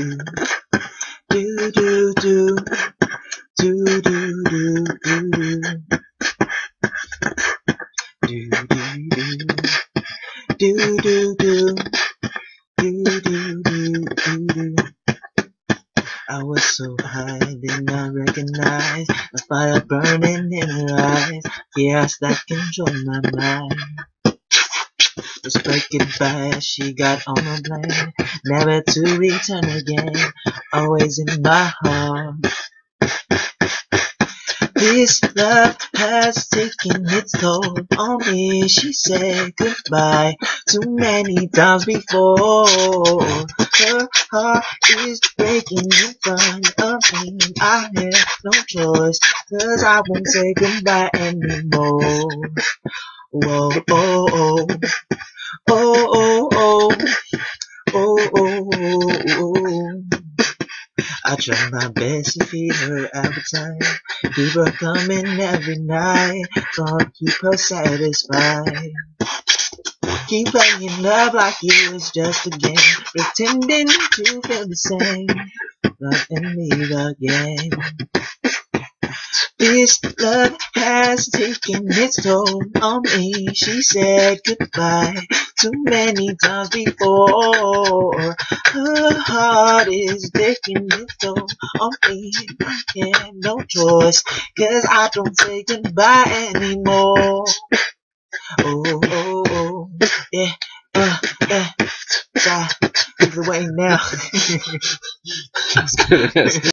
do do do do do do do do do do do. I was so high, did not recognize the fire burning in her eyes. Chaos that controlled my mind. Just break it by, she got on a plane, never to return again. Always in my heart. This love has taken its toll on me. She said goodbye too many times before. Her heart is breaking in front of me. I have no choice, 'cause I won't say goodbye anymore. Whoa, oh, oh, oh, oh, oh, oh, oh, oh. I try my best to feed her appetite, keep her coming every night, gonna keep her satisfied. Keep playing love like it was just a game, pretending to feel the same, love and leave again. This love has taken its toll on me. She said goodbye too many times before. Her heart is taking its toll on me. I have no choice, 'cause I don't say goodbye anymore. Oh, oh, oh, yeah, yeah. Give it away now.